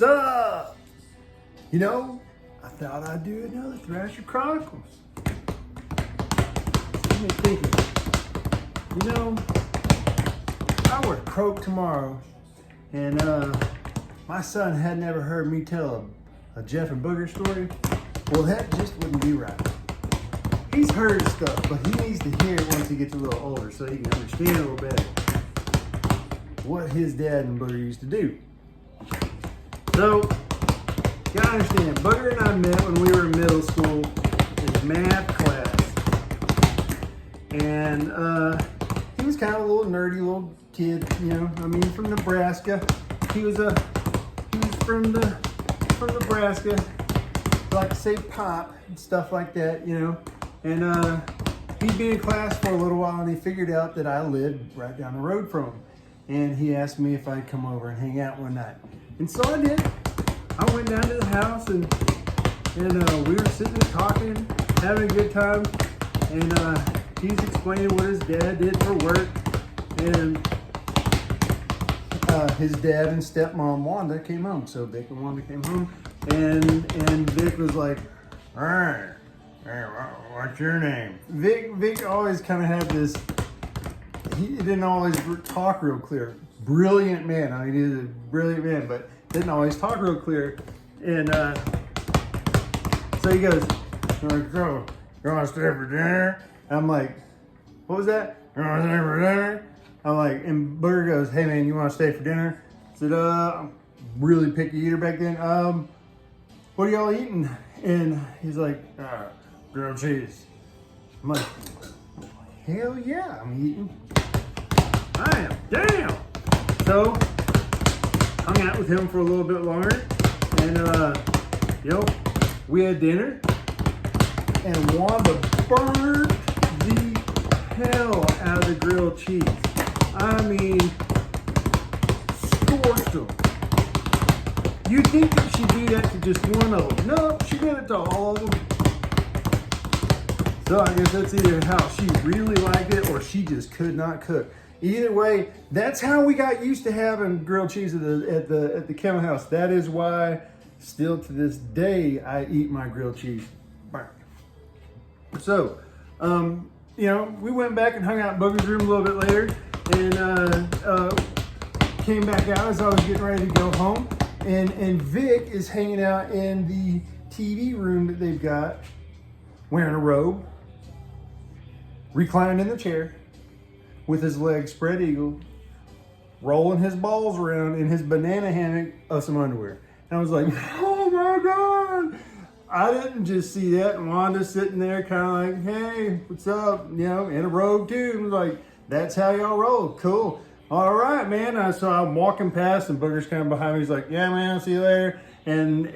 up? You know, I thought I'd do another Thrasher Chronicles. Got me thinking, you know, I were to croak tomorrow, and my son had never heard me tell a Jeff and Booger story. Well, that just wouldn't be right. He's heard stuff, but he needs to hear it once he gets a little older so he can understand a little better what his dad and Booger used to do. So, you gotta understand, Booger and I met when we were in middle school in math class. And he was kind of a little nerdy little kid, you know. I mean, from Nebraska. He was from Nebraska. Like to say pop and stuff like that, you know. And he'd been in class for a little while, and he figured out that I lived right down the road from him. And he asked me if I'd come over and hang out one night. And so I did. I went down to the house, and we were sitting there talking, having a good time. And he's explaining what his dad did for work. And his dad and stepmom Wanda came home. So Vic and Wanda came home. And Vic was like, all right, what's your name? Vic always kind of had this, he didn't always talk real clear. Brilliant man. I mean, he was a brilliant man, but didn't always talk real clear. And so he goes, you want to stay for dinner? And I'm like, what was that? You want to stay for dinner? I'm like, and Booger goes, hey man, you want to stay for dinner? I said, I'm really picky eater back then. What are y'all eating? And he's like, grilled cheese. I'm like, hell yeah, I'm eating. I am, damn. So, hung out with him for a little bit longer. And, we had dinner. And Wanda burned the hell out of the grilled cheese. I mean, scorched them. You'd think that she'd do that to just one of them. No, she did it to all of them. So I guess that's either how she really liked it or she just could not cook. Either way, that's how we got used to having grilled cheese at the kennel house. That is why, still to this day, I eat my grilled cheese. So, we went back and hung out in Booger's room a little bit later, and came back out as I was getting ready to go home. And Vic is hanging out in the TV room that they've got, wearing a robe, reclining in the chair, with his legs spread eagle, rolling his balls around in his banana hammock of some underwear. And I was like, oh my God. I didn't just see that. And Wanda's sitting there kind of like, hey, what's up? You know, in a robe too. And like, that's how y'all roll. Cool. All right, man. So I'm walking past and Booger's kind of behind me. He's like, yeah, man, I'll see you later. And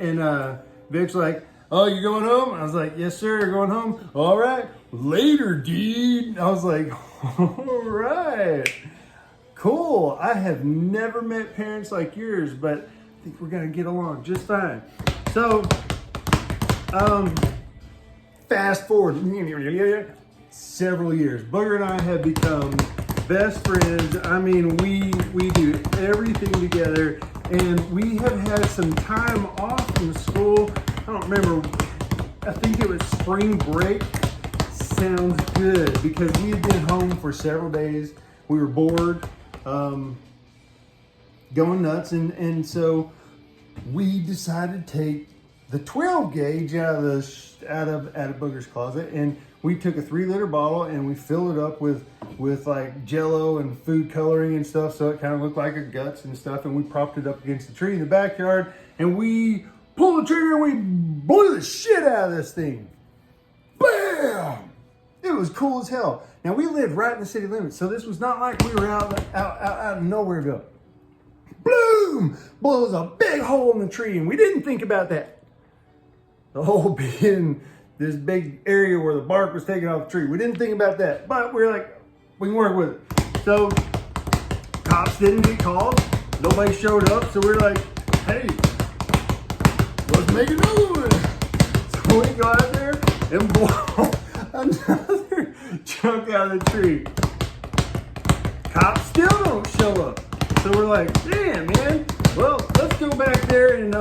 Vic's like, oh, you going home? I was like, yes, sir, going home. All right, later, dude. I was like, all right, cool. I have never met parents like yours, but I think we're going to get along just fine. So, fast forward several years. Booger and I have become best friends. I mean, we do everything together, and we have had some time off from school. I don't remember. I think it was spring break. Sounds good, because we had been home for several days. We were bored, going nuts, and so we decided to take the 12 gauge out of Booger's closet, and we took a 3-liter bottle and we filled it up with like Jello and food coloring and stuff, so it kind of looked like a guts and stuff, and we propped it up against the tree in the backyard, and we pulled the trigger and we blew the shit out of this thing. Bam! It was cool as hell. Now, we lived right in the city limits, so this was not like we were out of nowhereville. Boom! Blows a big hole in the tree, and we didn't think about that. The hole being this big area where the bark was taken off the tree. We didn't think about that, but we were like, we can work with it. So, cops didn't get called. Nobody showed up, so we were like, hey, let's make another one. So we go out there and blow another chunk out of the tree. Cops still don't show up. So we're like, damn, man, well, let's go back there and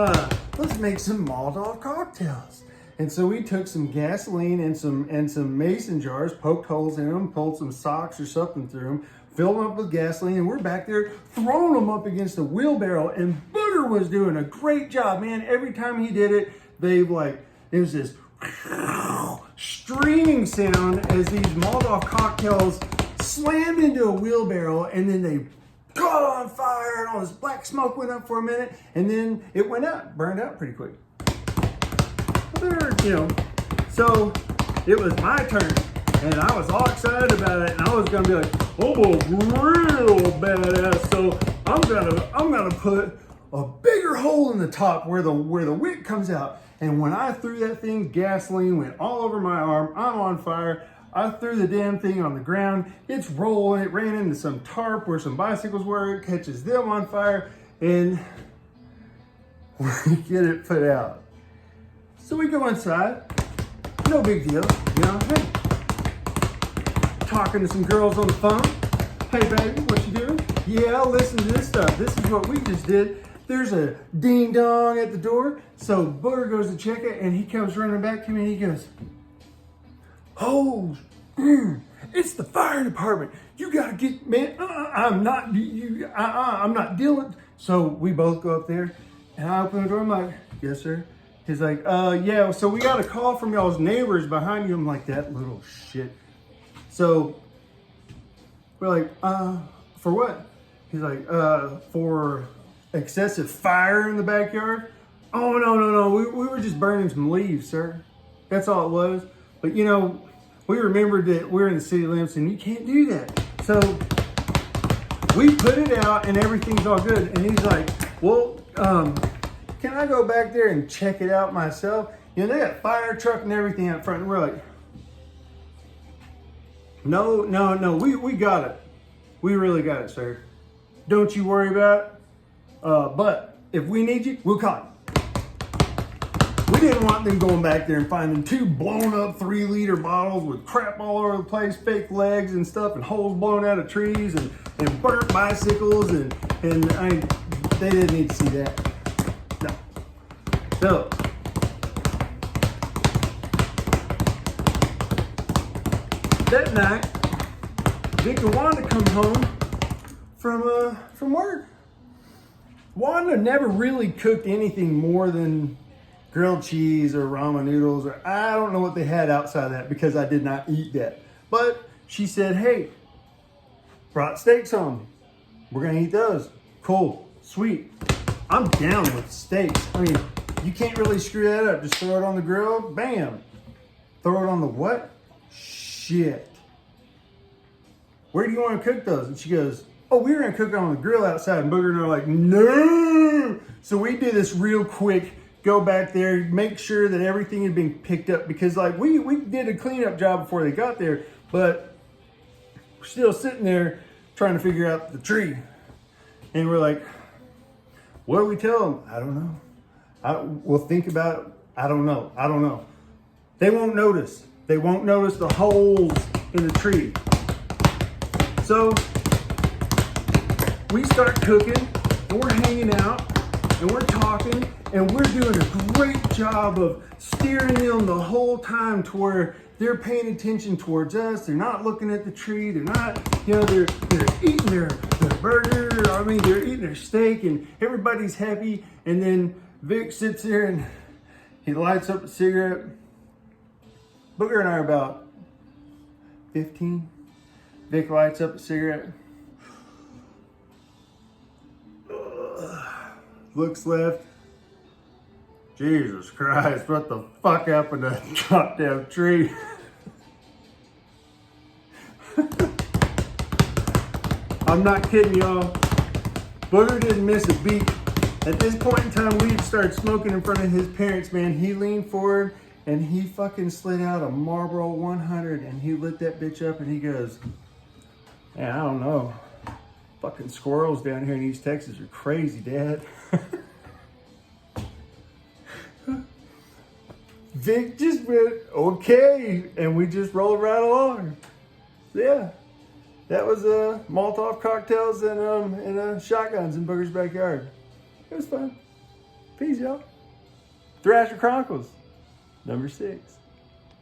let's make some Molotov cocktails. And so we took some gasoline and some mason jars, poked holes in them, pulled some socks or something through them, filled them up with gasoline, and we're back there throwing them up against the wheelbarrow. And Booger was doing a great job, man. Every time he did it, it was this streaming sound as these Molotov cocktails slammed into a wheelbarrow, and then they caught on fire, and all this black smoke went up for a minute, and then it went out, burned out pretty quick. So it was my turn, and I was all excited about it, and I was gonna be like, oh, real badass. So I'm gonna put a bigger hole in the top where the wick comes out. And when I threw that thing, gasoline went all over my arm. I'm on fire. I threw the damn thing on the ground. It's rolling. It ran into some tarp where some bicycles were. It catches them on fire, and we get it put out. So we go inside. No big deal, Hey, talking to some girls on the phone. Hey, baby, what you doing? Yeah, listen to this stuff. This is what we just did. There's a ding dong at the door. So Booger goes to check it, and he comes running back to me, and he goes, oh, it's the fire department. You gotta get, man, I'm not dealing. So we both go up there, and I open the door. I'm like, yes, sir. He's like, yeah, so we got a call from y'all's neighbors behind you. I'm like, that little shit. So we're like, for what? He's like, for excessive fire in the backyard. Oh, no. We were just burning some leaves, sir. That's all it was. But we remembered that we're in the city limits and you can't do that. So we put it out and everything's all good. And he's like, well, can I go back there and check it out myself? They got fire truck and everything out front. And we're like, no, we got it. We really got it, sir. Don't you worry about it. But if we need you, we'll call you. We didn't want them going back there and finding 2 blown up 3-liter bottles with crap all over the place, fake legs and stuff, and holes blown out of trees and burnt bicycles and they didn't need to see that. No. So that night, Vic and Wanda come home from work. Wanda never really cooked anything more than grilled cheese or ramen noodles, or I don't know what they had outside of that because I did not eat that. But she said, hey, brought steaks home. We're gonna eat those. Cool, sweet. I'm down with steaks. I mean, you can't really screw that up. Just throw it on the grill, bam. Throw it on the what? Shit. Where do you want to cook those? And she goes, oh, we were gonna cook it on the grill outside. And Booger and I are like, no. So we did this real quick, go back there, make sure that everything had been picked up because we did a cleanup job before they got there, but we're still sitting there trying to figure out the tree. And we're like, what do we tell them? I don't know. We'll think about it. I don't know. They won't notice. They won't notice the holes in the tree. So we start cooking and we're hanging out and we're talking and we're doing a great job of steering them the whole time to where they're paying attention towards us. They're not looking at the tree. They're not, they're eating their burger. They're eating their steak and everybody's happy. And then Vic sits there and he lights up a cigarette. Booger and I are about 15. Vic lights up a cigarette. Looks left. Jesus Christ, what the fuck happened to that goddamn tree? I'm not kidding y'all. Booger didn't miss a beat. At this point in time, we had started smoking in front of his parents, man. He leaned forward and he fucking slid out a Marlboro 100 and he lit that bitch up and he goes, man, I don't know. Fucking squirrels down here in East Texas are crazy, Dad. Vic just went, okay, and we just rolled right along. Yeah, that was Molotov cocktails and shotguns in Booger's backyard. It was fun. Peace, y'all. Thrasher Chronicles, number 6.